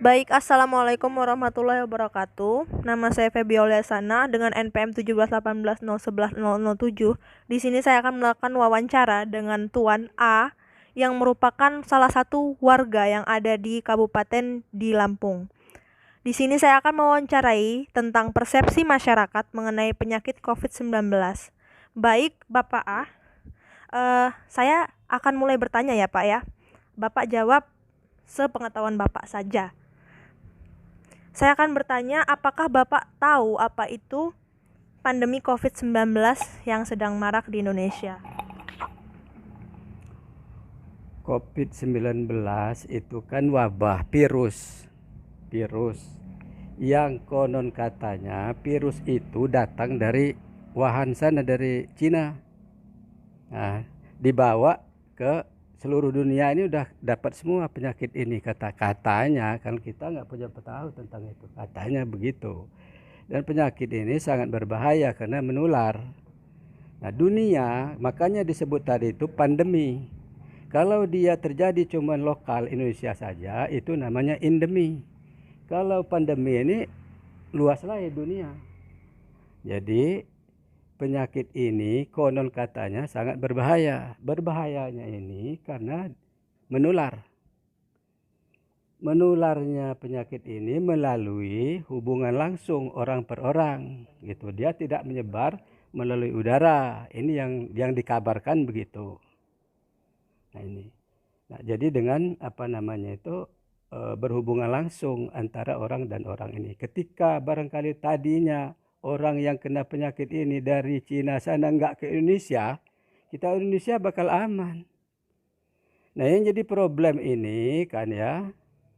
Baik, Assalamualaikum warahmatullahi wabarakatuh. Nama saya Febiola Sana dengan NPM 1718011007. Di sini saya akan melakukan wawancara dengan Tuan A yang merupakan salah satu warga yang ada di Kabupaten di Lampung. Di sini saya akan mewawancarai tentang persepsi masyarakat mengenai penyakit COVID-19. Baik, Bapak A, saya akan mulai bertanya ya, Pak ya. Bapak jawab sepengetahuan Bapak saja. Saya akan bertanya, apakah Bapak tahu apa itu pandemi COVID-19 yang sedang marak di Indonesia? COVID-19 itu kan wabah virus yang konon katanya virus itu datang dari Wuhan sana, dari Cina. Nah, dibawa ke seluruh dunia, ini udah dapat semua penyakit ini, katanya kan, kita nggak punya tahu tentang itu, katanya begitu. Dan penyakit ini sangat berbahaya karena menular. Nah, dunia makanya disebut tadi itu pandemi. Kalau dia terjadi cuma lokal Indonesia saja, itu namanya endemi. Kalau pandemi ini luas lah ya dunia. Jadi penyakit ini konon katanya sangat berbahaya. Berbahayanya ini karena menular. Menularnya penyakit ini melalui hubungan langsung orang per orang, gitu. Dia tidak menyebar melalui udara. Ini yang dikabarkan begitu. Nah ini. Nah, jadi dengan berhubungan langsung antara orang dan orang ini. Ketika barangkali tadinya orang yang kena penyakit ini dari Cina sana nggak ke Indonesia, kita Indonesia bakal aman. Nah, yang jadi problem ini kan ya,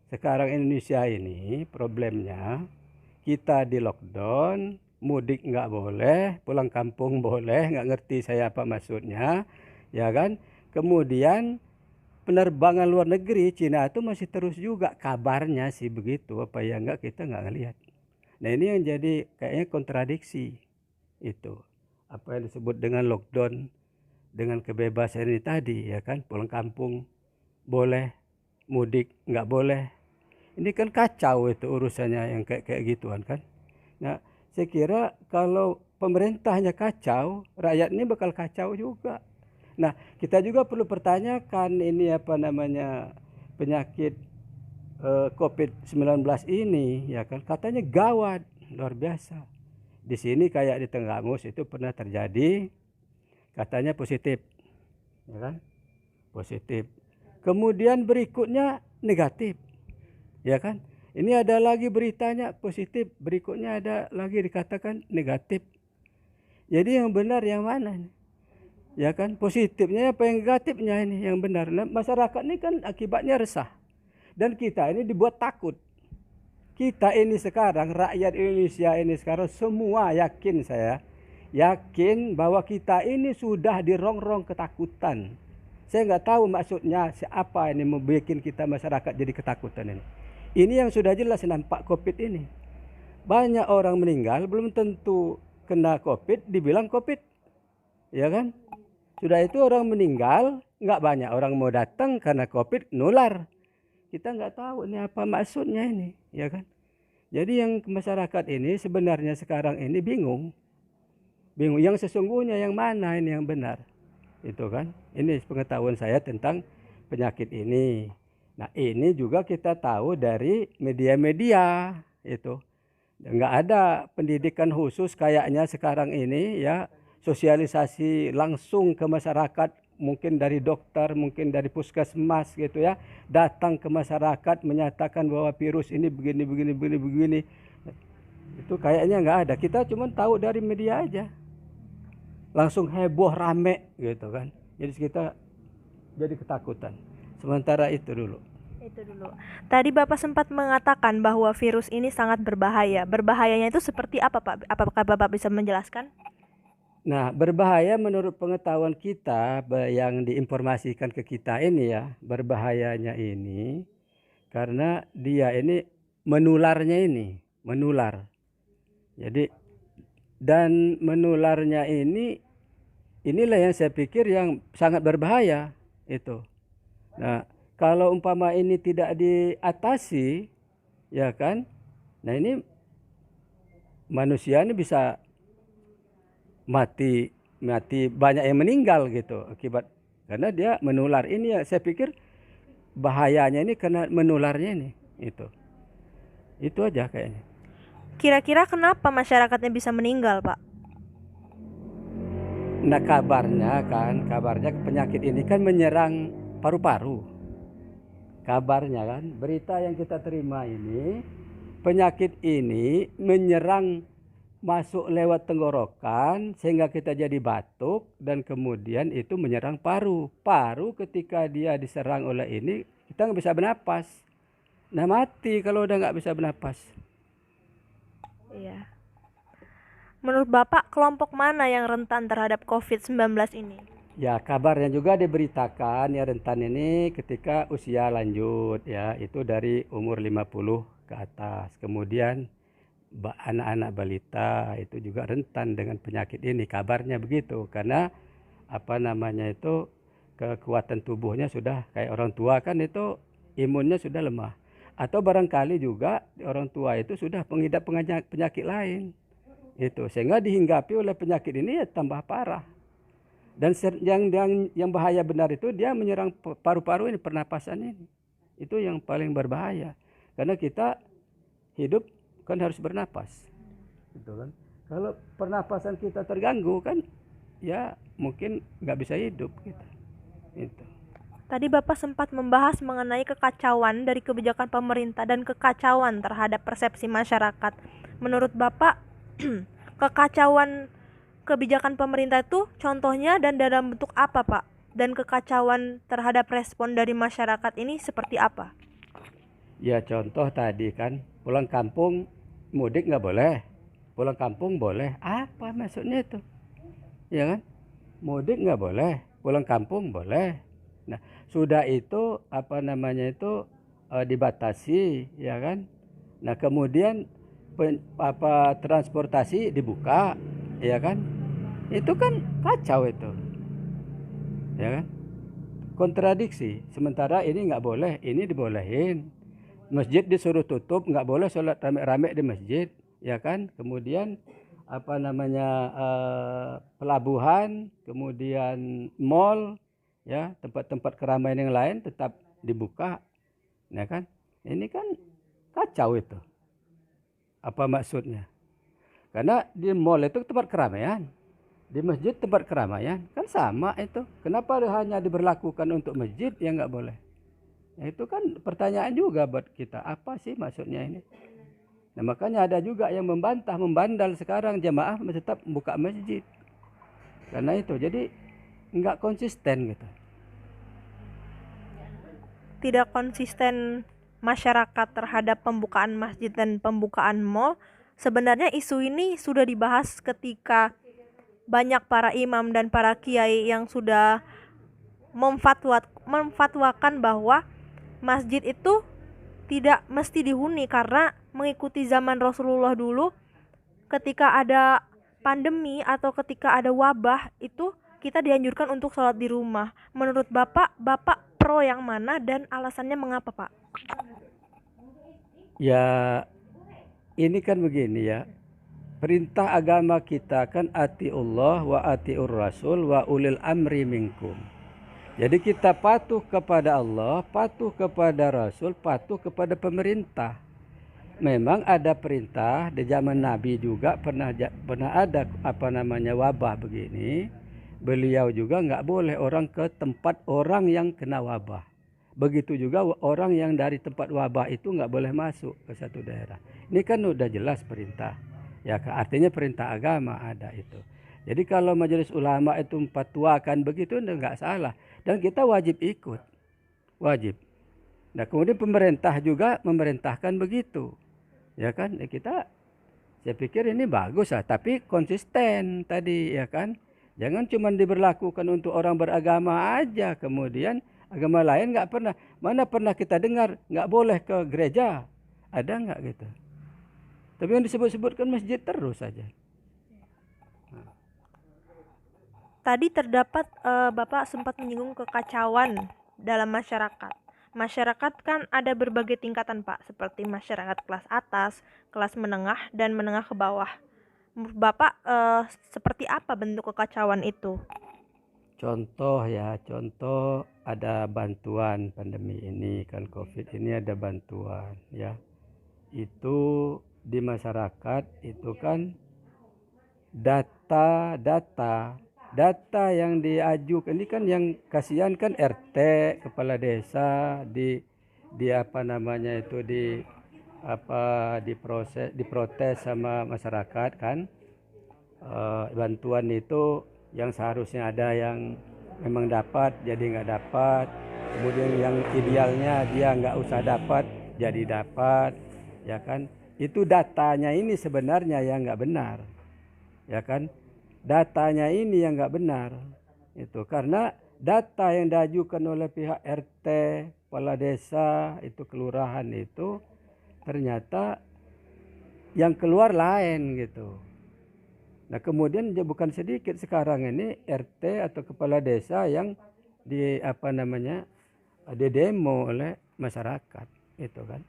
sekarang Indonesia ini problemnya kita di lockdown, mudik nggak boleh, pulang kampung boleh, nggak ngerti saya apa maksudnya, ya kan? Kemudian penerbangan luar negeri Cina itu masih terus juga, kabarnya sih begitu, apa ya enggak kita nggak ngelihat. Nah, ini yang jadi kayaknya kontradiksi itu, apa yang disebut dengan lockdown dengan kebebasan ini tadi, ya kan, pulang kampung boleh, mudik nggak boleh. Ini kan kacau itu urusannya yang kayak gituan kan. Nah, saya kira kalau pemerintahnya kacau, rakyat ini bakal kacau juga. Nah, kita juga perlu pertanyakan ini penyakit COVID-19 ini, ya kan, katanya gawat, luar biasa. Di sini kayak di Tenggamus itu pernah terjadi, katanya positif, ya kan, positif. Kemudian berikutnya negatif, ya kan. Ini ada lagi beritanya positif, berikutnya ada lagi dikatakan negatif. Jadi yang benar yang mana? Ya kan, positifnya apa yang negatifnya ini yang benar. Nah, masyarakat ini kan akibatnya resah. Dan kita ini dibuat takut. Kita ini sekarang, rakyat Indonesia ini sekarang semua yakin, saya yakin bahwa kita ini sudah dirongrong ketakutan. Saya nggak tahu maksudnya siapa ini membuat kita masyarakat jadi ketakutan ini. Ini yang sudah jelas nampak COVID ini. Banyak orang meninggal belum tentu kena COVID, dibilang COVID, ya kan? Sudah itu orang meninggal, nggak banyak orang mau datang karena COVID nular. Kita nggak tahu ini apa maksudnya ini, ya kan? Jadi yang masyarakat ini sebenarnya sekarang ini bingung. Bingung yang sesungguhnya yang mana ini yang benar. Itu kan. Ini pengetahuan saya tentang penyakit ini. Nah, ini juga kita tahu dari media-media itu. Nggak ada pendidikan khusus kayaknya sekarang ini ya, sosialisasi langsung ke masyarakat, mungkin dari dokter, mungkin dari puskesmas gitu ya, datang ke masyarakat menyatakan bahwa virus ini begini begini begini begini. Itu kayaknya nggak ada, kita cuma tahu dari media aja, langsung heboh rame gitu kan, jadi kita jadi ketakutan. Sementara itu dulu. Itu dulu. Tadi Bapak sempat mengatakan bahwa virus ini sangat berbahaya. Berbahayanya itu seperti apa, Pak? Apakah Bapak bisa menjelaskan? Nah, berbahaya menurut pengetahuan kita yang diinformasikan ke kita ini ya, berbahayanya ini karena dia ini menularnya ini, menular. Jadi dan menularnya ini, inilah yang saya pikir yang sangat berbahaya itu. Nah, kalau umpama ini tidak diatasi, ya kan? Nah ini manusia ini bisa mati banyak yang meninggal gitu akibat karena dia menular ini ya saya pikir bahayanya ini karena menularnya ini itu aja kayaknya. Kira-kira kenapa masyarakatnya bisa meninggal, Pak? Nah kabarnya penyakit ini kan menyerang paru-paru. Kabarnya kan berita yang kita terima ini penyakit ini menyerang masuk lewat tenggorokan sehingga kita jadi batuk dan kemudian itu menyerang paru. Paru ketika dia diserang oleh ini kita nggak bisa bernapas. Nah mati kalau udah nggak bisa bernapas. Iya. Menurut Bapak, kelompok mana yang rentan terhadap COVID-19 ini? Ya kabarnya juga diberitakan ya rentan ini ketika usia lanjut ya itu dari umur 50 ke atas. Kemudian anak-anak balita itu juga rentan dengan penyakit ini kabarnya begitu karena apa namanya itu kekuatan tubuhnya sudah kayak orang tua kan itu imunnya sudah lemah atau barangkali juga orang tua itu sudah pengidap penyakit lain itu sehingga dihinggapi oleh penyakit ini ya tambah parah dan yang bahaya benar itu dia menyerang paru-paru ini pernapasan ini itu yang paling berbahaya karena kita hidup kan harus bernapas gitu kan kalau pernapasan kita terganggu kan ya mungkin nggak bisa hidup kita itu. Tadi Bapak sempat membahas mengenai kekacauan dari kebijakan pemerintah dan kekacauan terhadap persepsi masyarakat. Menurut Bapak, kekacauan kebijakan pemerintah itu contohnya dan dalam bentuk apa, Pak? Dan kekacauan terhadap respon dari masyarakat ini seperti apa? Ya contoh tadi kan pulang kampung mudik nggak boleh, pulang kampung boleh. Apa maksudnya itu? Ya kan? Mudik nggak boleh, pulang kampung boleh. Nah sudah itu apa namanya itu dibatasi, ya kan? Nah kemudian transportasi dibuka, ya kan? Itu kan kacau itu, ya kan? Kontradiksi. Sementara ini nggak boleh, ini dibolehin. Masjid disuruh tutup, nggak boleh sholat rame-rame di masjid, ya kan? Kemudian apa namanya pelabuhan, kemudian mall, ya tempat-tempat keramaian yang lain tetap dibuka, ya kan? Ini kan kacau itu. Apa maksudnya? Karena di mall itu tempat keramaian, di masjid tempat keramaian, kan sama itu. Kenapa hanya diberlakukan untuk masjid yang nggak boleh? Nah, itu kan pertanyaan juga buat kita. Apa sih maksudnya ini? Nah makanya ada juga yang membandal sekarang jamaah tetap buka masjid. Karena itu jadi nggak konsisten gitu. Tidak konsisten masyarakat terhadap pembukaan masjid dan pembukaan mal. Sebenarnya isu ini sudah dibahas ketika banyak para imam dan para kiai yang sudah memfatwakan bahwa masjid itu tidak mesti dihuni karena mengikuti zaman Rasulullah dulu ketika ada pandemi atau ketika ada wabah itu kita dianjurkan untuk sholat di rumah. Menurut Bapak pro yang mana dan alasannya mengapa, Pak? Ya ini kan begini ya. Perintah agama kita kan atiullah wa atiur rasul wa ulil amri minkum. Jadi kita patuh kepada Allah, patuh kepada Rasul, patuh kepada pemerintah. Memang ada perintah di zaman Nabi juga pernah ada apa namanya wabah begini. Beliau juga nggak boleh orang ke tempat orang yang kena wabah. Begitu juga orang yang dari tempat wabah itu nggak boleh masuk ke satu daerah. Ini kan udah jelas perintah. Ya artinya perintah agama ada itu. Jadi kalau majelis ulama itu memfatwakan begitu nggak salah. Dan kita wajib ikut. Wajib. Nah kemudian pemerintah juga memerintahkan begitu. Ya kan saya pikir ini bagus lah. Tapi konsisten tadi ya kan. Jangan cuma diberlakukan untuk orang beragama aja. Kemudian agama lain nggak pernah. Mana pernah kita dengar nggak boleh ke gereja. Ada nggak gitu. Tapi yang disebut-sebutkan masjid terus saja. Tadi terdapat Bapak sempat menyinggung kekacauan dalam masyarakat. Masyarakat kan ada berbagai tingkatan, Pak, seperti masyarakat kelas atas, kelas menengah, dan menengah ke bawah. Menurut Bapak, seperti apa bentuk kekacauan itu? Contoh ya, contoh ada bantuan pandemi ini kan COVID ini ada bantuan ya. Itu di masyarakat itu kan data yang diajukan ini kan yang kasihan kan RT, kepala desa di apa namanya itu diprotes sama masyarakat kan. Bantuan itu yang seharusnya ada yang memang dapat jadi nggak dapat, kemudian yang idealnya dia nggak usah dapat jadi dapat, ya kan. Itu datanya ini sebenarnya yang nggak benar, ya kan. Datanya ini yang nggak benar itu karena data yang diajukan oleh pihak RT, kepala desa, itu kelurahan itu ternyata yang keluar lain gitu. Nah kemudian bukan sedikit sekarang ini RT atau kepala desa yang didemo oleh masyarakat itu kan.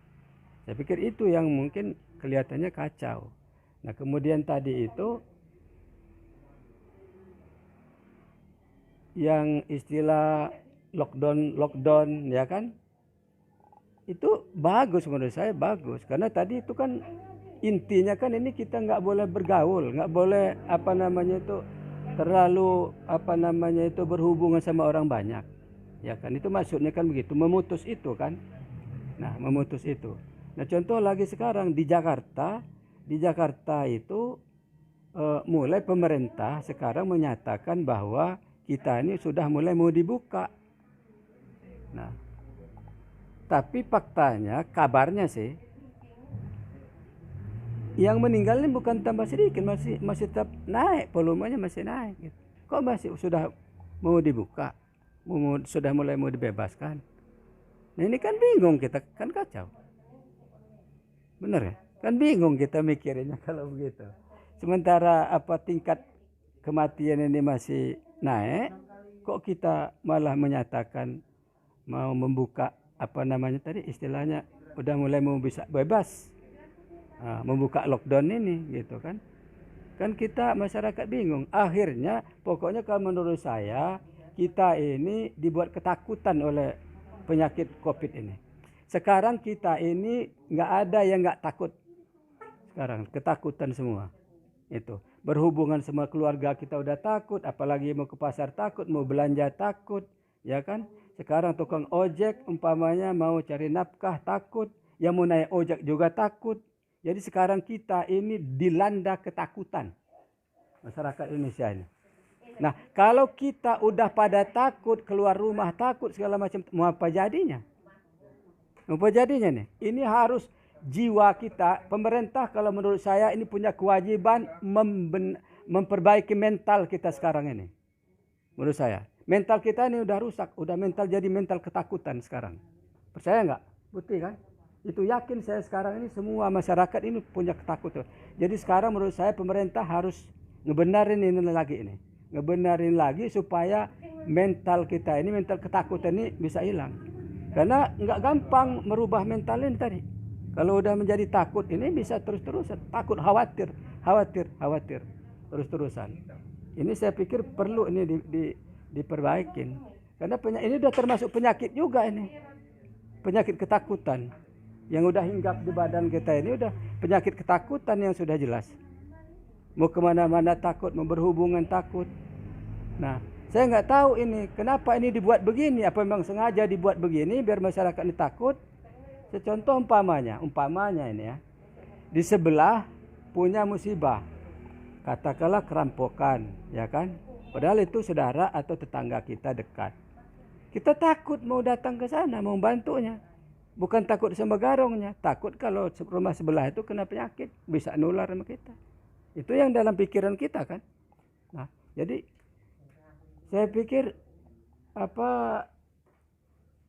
Saya pikir itu yang mungkin kelihatannya kacau. Nah kemudian tadi itu yang istilah lockdown ya kan, itu bagus menurut saya, bagus karena tadi itu kan intinya kan ini kita nggak boleh bergaul, nggak boleh terlalu berhubungan sama orang banyak, ya kan. Itu maksudnya kan begitu, memutus itu kan. Nah memutus itu. Nah contoh lagi sekarang di Jakarta itu mulai pemerintah sekarang menyatakan bahwa kita ini sudah mulai mau dibuka. Nah tapi faktanya, kabarnya sih yang meninggal ini bukan tambah sedikit, masih tetap naik, volumenya masih naik gitu. Kok masih sudah mau dibuka, sudah mulai mau dibebaskan. Nah ini kan bingung kita, kan kacau. Bener ya? Kan bingung kita mikirinnya kalau begitu. Sementara tingkat kematian ini masih naik, kok kita malah menyatakan mau membuka istilahnya udah mulai mau bisa bebas. Membuka lockdown ini gitu kan. Kan kita masyarakat bingung. Akhirnya pokoknya kalau menurut saya kita ini dibuat ketakutan oleh penyakit COVID ini. Sekarang kita ini nggak ada yang nggak takut. Sekarang ketakutan semua. Itu berhubungan sama keluarga kita udah takut, apalagi mau ke pasar takut, mau belanja takut, ya kan. Sekarang tukang ojek umpamanya mau cari nafkah takut, yang mau naik ojek juga takut. Jadi sekarang kita ini dilanda ketakutan masyarakat Indonesia ini. Nah kalau kita udah pada takut, keluar rumah takut segala macam, mau apa jadinya? Mau apa jadinya nih? Ini harus jiwa kita, pemerintah kalau menurut saya ini punya kewajiban memperbaiki mental kita sekarang ini. Menurut saya, mental kita ini udah rusak, udah mental jadi mental ketakutan sekarang. Percaya nggak? Bukti kan? Itu yakin saya sekarang ini semua masyarakat ini punya ketakutan. Jadi sekarang menurut saya pemerintah harus ngebenarin ini lagi supaya mental kita ini, mental ketakutan ini bisa hilang. Karena nggak gampang merubah mental ini tadi. Kalau udah menjadi takut ini bisa terus-terusan. Takut, khawatir terus-terusan. Ini saya pikir perlu ini diperbaikin. Karena ini udah termasuk penyakit juga ini. Penyakit ketakutan. Yang udah hinggap di badan kita ini udah penyakit ketakutan yang sudah jelas. Mau kemana-mana takut, mau berhubungan takut. Nah, saya nggak tahu ini kenapa ini dibuat begini. Apa memang sengaja dibuat begini biar masyarakat ini takut? Secontoh umpamanya ini ya, di sebelah punya musibah, katakanlah kerampokan, ya kan? Padahal itu saudara atau tetangga kita dekat. Kita takut mau datang ke sana, mau bantunya. Bukan takut sama garongnya, takut kalau rumah sebelah itu kena penyakit, bisa nular sama kita. Itu yang dalam pikiran kita kan. Nah, jadi saya pikir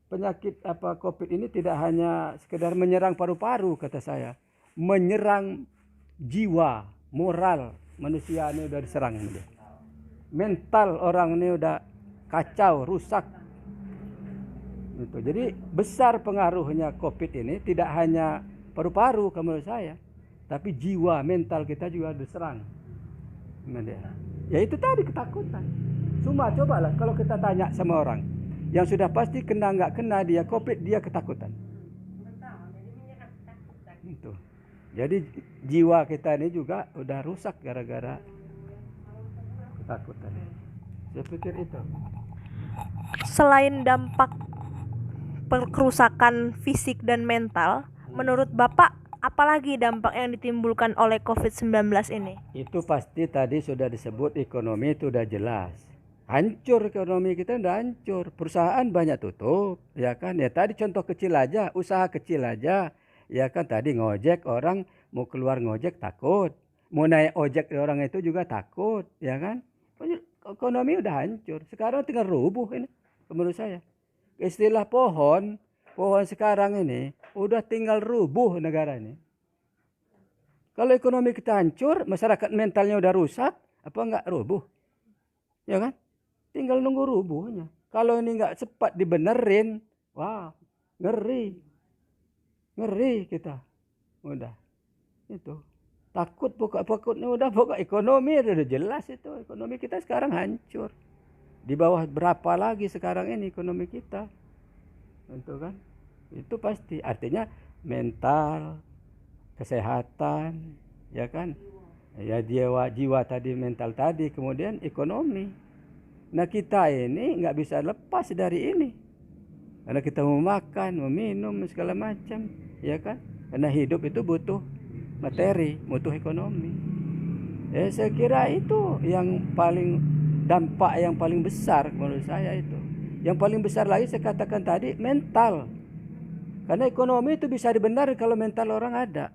penyakit COVID ini tidak hanya sekedar menyerang paru-paru kata saya, menyerang jiwa, moral manusia ini udah diserang ini. Mental orang ini udah kacau, rusak. Gitu. Jadi besar pengaruhnya COVID ini tidak hanya paru-paru menurut saya, tapi jiwa mental kita juga diserang. Ya itu tadi ketakutan. Cuma cobalah kalau kita tanya sama orang yang sudah pasti kena nggak kena dia COVID, dia ketakutan. Itu. Jadi jiwa kita ini juga udah rusak gara-gara ketakutan. Saya pikir itu. Selain dampak kerusakan fisik dan mental, menurut Bapak apalagi dampak yang ditimbulkan oleh COVID-19 ini? Itu pasti tadi sudah disebut ekonomi itu udah jelas. Hancur ekonomi kita, udah hancur. Perusahaan banyak tutup, ya kan? Ya tadi contoh kecil aja, usaha kecil aja. Ya kan tadi ngojek, orang mau keluar ngojek takut. Mau naik ojek orang itu juga takut, ya kan? Ekonomi udah hancur. Sekarang tinggal rubuh ini menurut saya. Istilah pohon sekarang ini udah tinggal rubuh negara ini. Kalau ekonomi kita hancur, masyarakat mentalnya udah rusak, apa enggak rubuh? Ya kan? Tinggal nunggu rubuhnya. Kalau ini enggak cepat dibenerin, wah, ngeri. Ngeri kita. Udah. Itu. Takut pokoknya udah pokok ekonomi udah jelas itu. Ekonomi kita sekarang hancur. Di bawah berapa lagi sekarang ini ekonomi kita? Itu kan? Itu pasti. Artinya mental, kesehatan, ya kan? Ya jiwa tadi, mental tadi, kemudian ekonomi. Nah kita ini nggak bisa lepas dari ini. Karena kita mau makan, mau minum, segala macam, ya kan? Karena hidup itu butuh materi, butuh ekonomi. Ya saya kira itu yang paling dampak yang paling besar menurut saya itu. Yang paling besar lagi saya katakan tadi mental. Karena ekonomi itu bisa dibenar kalau mental orang ada.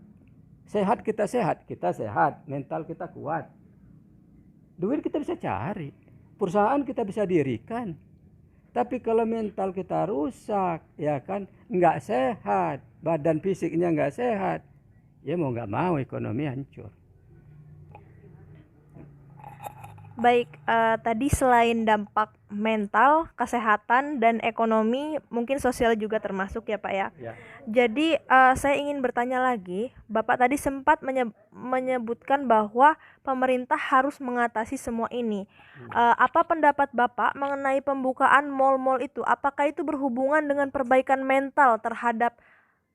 Sehat, kita sehat, mental kita kuat. Duit kita bisa cari, perusahaan kita bisa dirikan. Tapi kalau mental kita rusak, ya kan, nggak sehat, badan fisiknya nggak sehat, ya mau nggak mau ekonomi hancur. Baik, tadi selain dampak mental, kesehatan, dan ekonomi, mungkin sosial juga termasuk ya Pak ya. Ya. Jadi saya ingin bertanya lagi, Bapak tadi sempat menyebutkan bahwa pemerintah harus mengatasi semua ini. Apa pendapat Bapak mengenai pembukaan mal-mal itu? Apakah itu berhubungan dengan perbaikan mental terhadap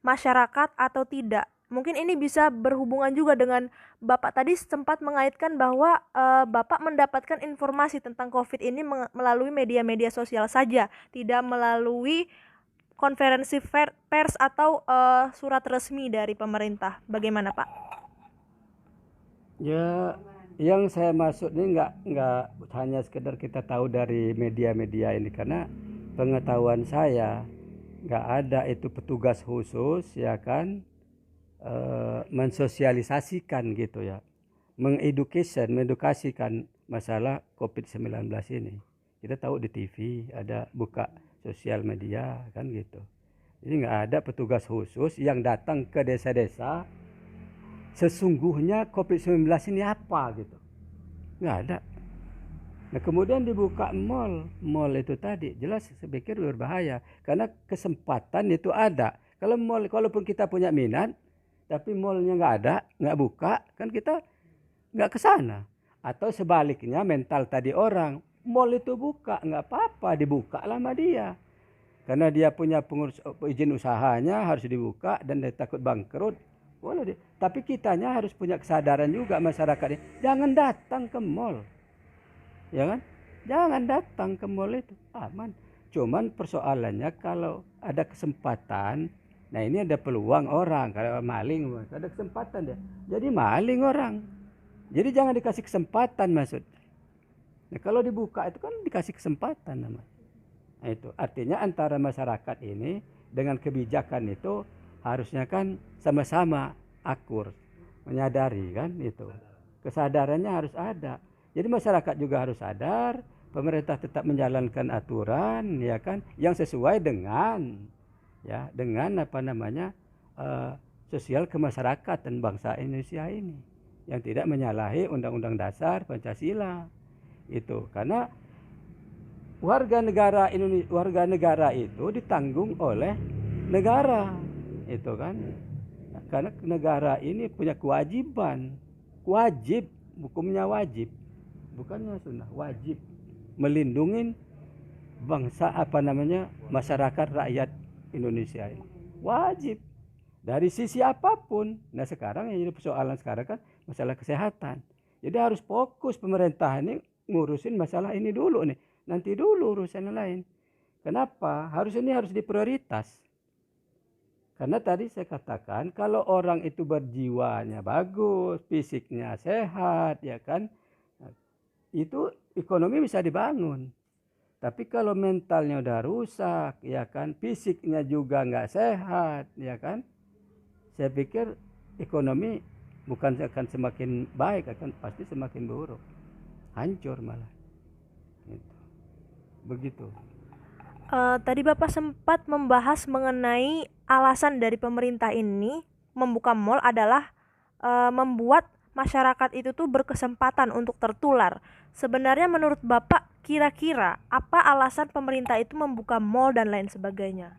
masyarakat atau tidak? Mungkin ini bisa berhubungan juga dengan Bapak tadi sempat mengaitkan bahwa Bapak mendapatkan informasi tentang COVID ini melalui media-media sosial saja, tidak melalui konferensi pers atau surat resmi dari pemerintah. Bagaimana Pak? Ya, yang saya maksud ini nggak hanya sekedar kita tahu dari media-media ini, karena pengetahuan saya nggak ada itu petugas khusus, ya kan, mensosialisasikan gitu ya, mengedukasikan masalah COVID-19 ini. Kita tahu di TV ada buka sosial media kan gitu. Jadi nggak ada petugas khusus yang datang ke desa-desa sesungguhnya COVID-19 ini apa gitu. Nggak ada. Nah kemudian dibuka mal itu tadi jelas saya pikir berbahaya karena kesempatan itu ada. Kalau mal, kalaupun kita punya minat tapi malnya nggak ada, nggak buka, kan kita nggak ke sana. Atau sebaliknya mental tadi orang, mal itu buka, nggak apa-apa, dibuka sama dia. Karena dia punya izin usahanya harus dibuka dan dia takut bangkrut, boleh deh. Tapi kitanya harus punya kesadaran juga masyarakatnya, jangan datang ke mal, ya kan? Jangan datang ke mal itu, aman. Cuman persoalannya kalau ada kesempatan. Nah ini ada peluang orang, kalau maling ada kesempatan dia. Jadi maling orang. Jadi jangan dikasih kesempatan maksud. Nah kalau dibuka itu kan dikasih kesempatan namanya. Nah itu artinya antara masyarakat ini dengan kebijakan itu harusnya kan sama-sama akur, menyadari kan itu. Kesadarannya harus ada. Jadi masyarakat juga harus sadar, pemerintah tetap menjalankan aturan ya kan yang sesuai dengan sosial kemasyarakatan bangsa Indonesia ini yang tidak menyalahi Undang-Undang Dasar Pancasila itu. Karena warga negara Indonesia, warga negara itu ditanggung oleh negara, itu kan, karena negara ini punya kewajiban, wajib, hukumnya wajib, bukannya sunnah, wajib melindungi bangsa masyarakat rakyat Indonesia ini, wajib dari sisi apapun. Nah sekarang yang jadi persoalan sekarang kan masalah kesehatan, jadi harus fokus pemerintah ini ngurusin masalah ini dulu nih, nanti dulu urusan yang lain. Kenapa? Ini harus diprioritas. Karena tadi saya katakan kalau orang itu berjiwanya bagus, fisiknya sehat, ya kan, itu ekonomi bisa dibangun. Tapi kalau mentalnya udah rusak, ya kan, fisiknya juga nggak sehat, ya kan, saya pikir ekonomi bukan akan semakin baik, akan pasti semakin buruk, hancur malah. Gitu. Begitu. Tadi Bapak sempat membahas mengenai alasan dari pemerintah ini membuka mal adalah membuat masyarakat itu tuh berkesempatan untuk tertular. Sebenarnya menurut Bapak kira-kira apa alasan pemerintah itu membuka mal dan lain sebagainya?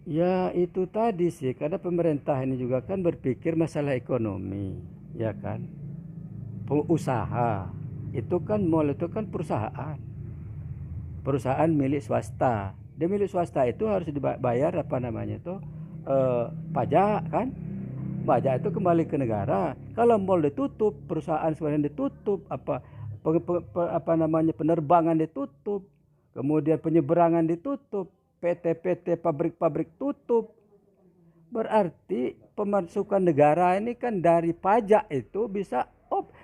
Ya itu tadi sih, karena pemerintah ini juga kan berpikir masalah ekonomi, ya kan, usaha. Itu kan mal itu kan perusahaan milik swasta. Dia milik swasta itu harus dibayar pajak kan. Pajak itu kembali ke negara. Kalau mal ditutup, perusahaan sebenarnya ditutup, penerbangan ditutup, kemudian penyeberangan ditutup, PT-PT pabrik-pabrik tutup. Berarti pemasukan negara ini kan dari pajak itu bisa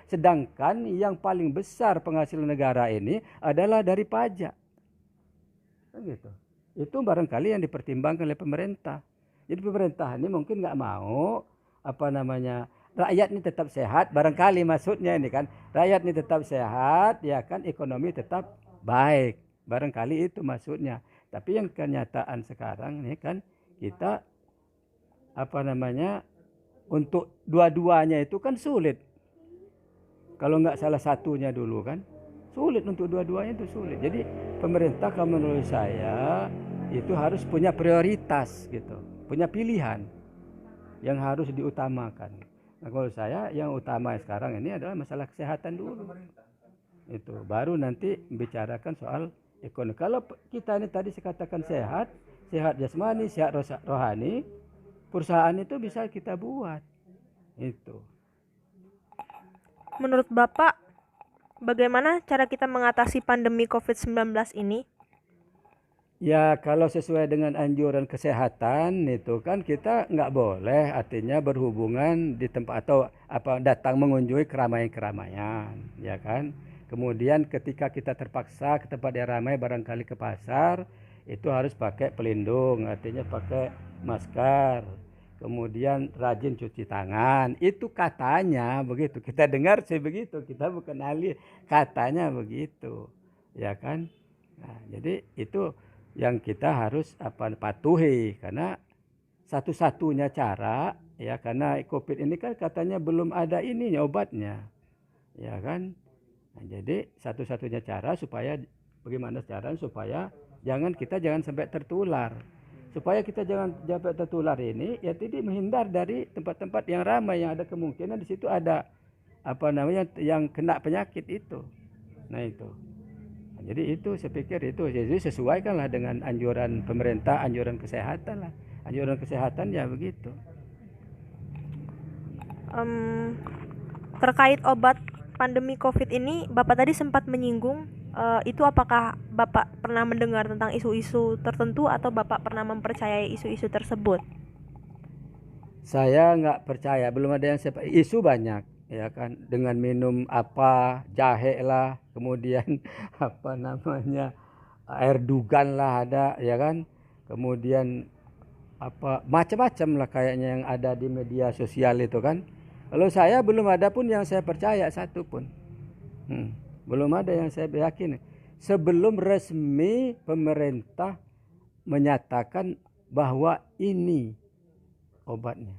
sedangkan yang paling besar penghasilan negara ini adalah dari pajak. Gitu. Itu barangkali yang dipertimbangkan oleh pemerintah. Jadi pemerintah ini mungkin nggak mau rakyat ini tetap sehat, barangkali maksudnya ini kan, rakyat ini tetap sehat, ya kan, ekonomi tetap baik, barangkali itu maksudnya. Tapi yang kenyataan sekarang ini kan kita untuk dua-duanya itu kan sulit. Kalau nggak salah satunya dulu kan sulit, untuk dua-duanya itu sulit. Jadi pemerintah kalau menurut saya itu harus punya prioritas gitu, punya pilihan yang harus diutamakan. Nah kalau saya yang utama sekarang ini adalah masalah kesehatan dulu. Itu baru nanti bicarakan soal ekonomi. Kalau kita ini tadi saya katakan sehat jasmani, sehat rohani, perusahaan itu bisa kita buat. Itu. Menurut Bapak, bagaimana cara kita mengatasi pandemi COVID-19 ini? Ya kalau sesuai dengan anjuran kesehatan itu kan kita nggak boleh artinya berhubungan di tempat atau datang mengunjungi keramaian-keramaian, ya kan. Kemudian ketika kita terpaksa ke tempat yang ramai, barangkali ke pasar, itu harus pakai pelindung, artinya pakai masker. Kemudian rajin cuci tangan, itu katanya begitu. Kita dengar sih begitu, kita bukan ahli, katanya begitu, ya kan. Nah, jadi itu yang kita harus patuhi, karena satu-satunya cara, ya, karena COVID ini kan katanya belum ada obatnya, ya kan. Nah, jadi satu-satunya cara supaya bagaimana caranya supaya kita jangan sampai tertular. Supaya kita jangan sampai tertular ini, ya tidak menghindar dari tempat-tempat yang ramai yang ada kemungkinan di situ ada yang kena penyakit itu. Nah itu. Jadi itu saya pikir itu jadi sesuaikanlah dengan anjuran pemerintah, anjuran kesehatan lah. Anjuran kesehatan ya begitu. Terkait obat pandemi COVID ini, Bapak tadi sempat menyinggung itu apakah Bapak pernah mendengar tentang isu-isu tertentu atau Bapak pernah mempercayai isu-isu tersebut? Saya nggak percaya, belum ada yang isu banyak. Ya kan, dengan minum jahe lah, kemudian air dugan lah ada, ya kan, kemudian macam-macam lah kayaknya yang ada di media sosial itu kan. Kalau saya belum ada pun yang saya percaya satu pun, belum ada yang saya yakin sebelum resmi pemerintah menyatakan bahwa ini obatnya.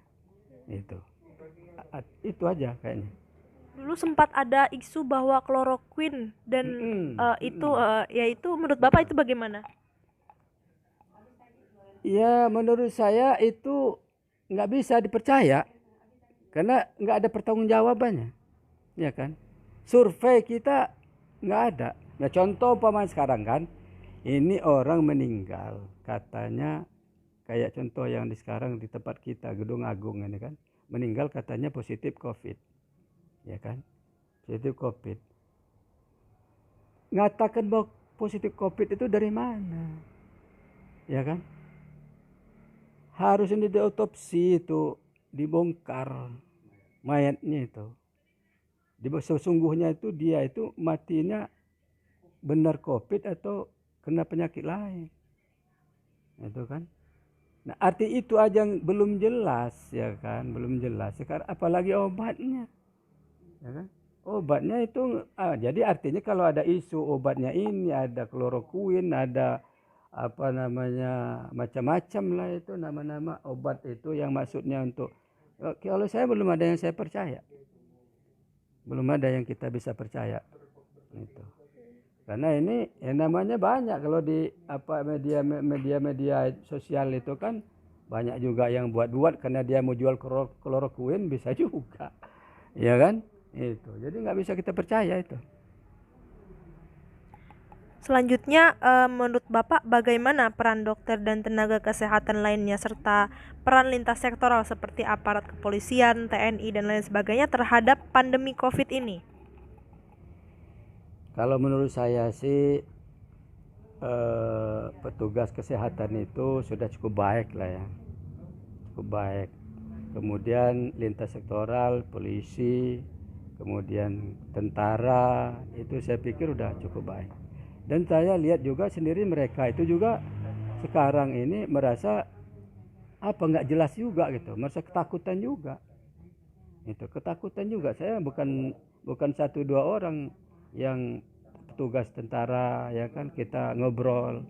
Itu aja kayaknya. Dulu sempat ada isu bahwa kloroquine dan yaitu menurut Bapak itu bagaimana? Ya menurut saya itu nggak bisa dipercaya karena nggak ada pertanggungjawabannya, ya kan? Survei kita nggak ada. Nah contoh umpama sekarang kan, ini orang meninggal katanya kayak contoh yang di sekarang di tempat kita Gedung Agung ini kan, meninggal katanya positif COVID, ya kan? Positif COVID. Ngatakan bahwa positif COVID itu dari mana, ya kan? Harus ini diotopsi itu, dibongkar mayatnya itu. Sesungguhnya itu dia itu matinya benar COVID atau kena penyakit lain, itu kan. Nah arti itu aja yang belum jelas, ya kan, belum jelas. Sekarang apalagi obatnya, ya kan. Obatnya itu jadi artinya kalau ada isu obatnya ini ada kloroquine, ada apa namanya macam-macam lah itu nama-nama obat itu yang maksudnya untuk kalau saya belum ada yang saya percaya, belum ada yang kita bisa percaya itu. Karena ini yang namanya banyak kalau di apa media sosial itu kan banyak juga yang buat-buat karena dia mau jual kloroquine bisa juga, ya kan? Itu. Jadi nggak bisa kita percaya itu. Selanjutnya, menurut Bapak bagaimana peran dokter dan tenaga kesehatan lainnya serta peran lintas sektoral seperti aparat kepolisian, TNI, dan lain sebagainya terhadap pandemi COVID ini? Kalau menurut saya sih petugas kesehatan itu sudah cukup baik lah ya, cukup baik. Kemudian lintas sektoral, polisi, kemudian tentara itu saya pikir udah cukup baik. Dan saya lihat juga sendiri mereka itu juga sekarang ini merasa apa nggak jelas juga gitu, merasa ketakutan juga. Itu ketakutan juga. Saya bukan satu dua orang yang petugas tentara ya kan kita ngobrol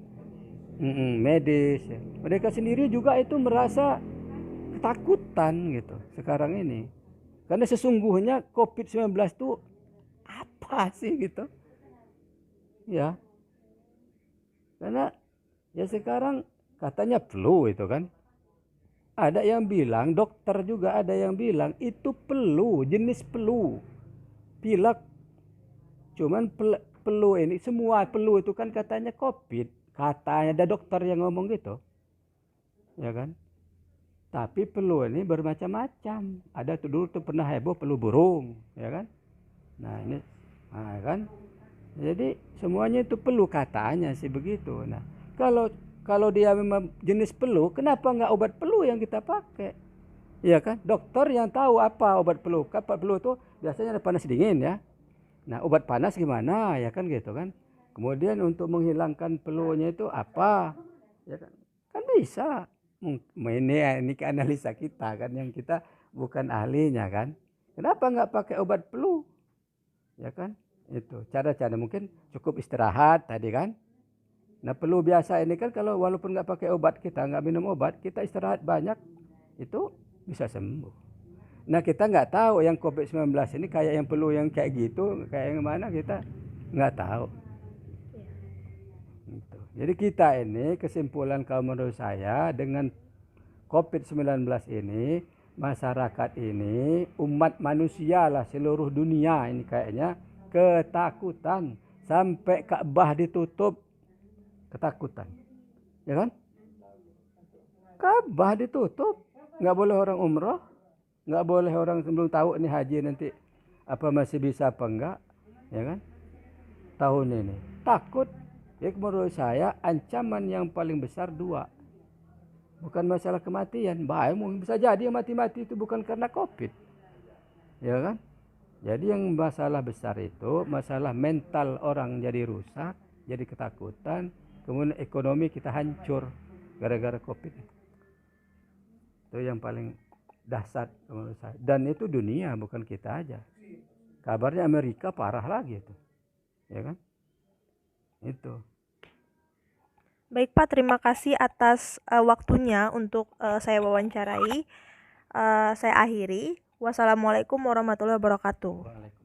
medis ya. Mereka sendiri juga itu merasa ketakutan gitu sekarang ini. Karena sesungguhnya COVID-19 itu apa sih gitu. Ya. Karena ya sekarang katanya flu itu kan. Ada yang bilang, dokter juga ada yang bilang itu flu, jenis flu. Pilek. Cuman flu ini semua flu itu kan katanya COVID. Katanya ada dokter yang ngomong gitu. Ya kan? Tapi flu ini bermacam-macam. Ada tuh dulu tuh pernah heboh flu burung, ya kan? Nah, ini kan. Jadi semuanya itu flu katanya sih begitu. Nah, kalau kalau dia memang jenis flu, kenapa nggak obat flu yang kita pakai? Iya kan? Dokter yang tahu apa obat flu. Obat flu itu biasanya ada panas dingin ya. Nah, obat panas gimana ya kan gitu kan? Kemudian untuk menghilangkan flu-nya itu apa? Ya kan? Kan bisa. Ini ke analisa kita kan yang kita bukan ahlinya kan. Kenapa nggak pakai obat flu? Ya kan? Itu cara-cara mungkin cukup istirahat tadi kan. Nah flu biasa ini kan kalau walaupun nggak pakai obat kita nggak minum obat kita istirahat banyak itu bisa sembuh. Nah kita nggak tahu yang COVID-19 ini kayak yang flu yang kayak gitu kayak yang mana kita nggak tahu. Gitu. Jadi kita ini kesimpulan kalau menurut saya dengan COVID-19 ini masyarakat ini umat manusia lah seluruh dunia ini kayaknya ketakutan sampai Ka'bah ditutup ketakutan, ya kan? Ka'bah ditutup, nggak boleh orang umroh, nggak boleh orang sebelum tahu ini haji nanti apa masih bisa apa enggak, ya kan? Tahun ini takut. Ya menurut saya ancaman yang paling besar dua, bukan masalah kematian. Baik bisa jadi yang mati-mati itu bukan karena COVID, ya kan? Jadi yang masalah besar itu masalah mental orang jadi rusak, jadi ketakutan, kemudian ekonomi kita hancur gara-gara COVID. Itu yang paling dahsyat menurut saya. Dan itu dunia bukan kita aja. Kabarnya Amerika parah lagi itu, ya kan? Itu. Baik Pak, terima kasih atas waktunya untuk saya wawancarai. Saya akhiri. Wassalamualaikum warahmatullahi wabarakatuh. Waalaikumsalam.